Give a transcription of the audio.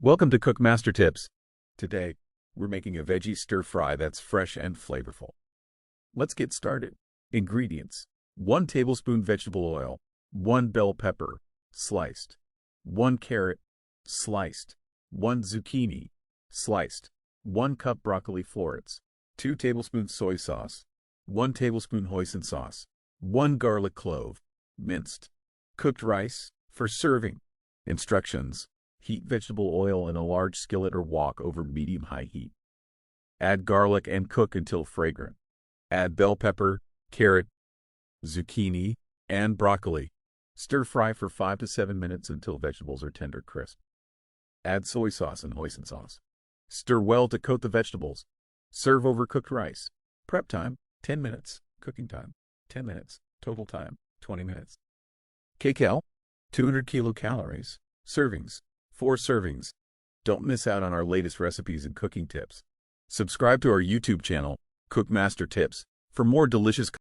Welcome to Cook Master Tips. Today, we're making a veggie stir-fry that's fresh and flavorful. Let's get started. Ingredients: 1 tablespoon vegetable oil, 1 bell pepper, sliced, 1 carrot, sliced, 1 zucchini, sliced, 1 cup broccoli florets, 2 tablespoons soy sauce, 1 tablespoon hoisin sauce, 1 garlic clove, minced. Cooked rice, for serving. Instructions: heat vegetable oil in a large skillet or wok over medium-high heat. Add garlic and cook until fragrant. Add bell pepper, carrot, zucchini, and broccoli. Stir-fry for 5 to 7 minutes until vegetables are tender crisp. Add soy sauce and hoisin sauce. Stir well to coat the vegetables. Serve over cooked rice. Prep time, 10 minutes. Cooking time, 10 minutes. Total time, 20 minutes. Kcal, 200 kilocalories. Servings, 4 servings. Don't miss out on our latest recipes and cooking tips. Subscribe to our YouTube channel, Cook Master Tips, for more delicious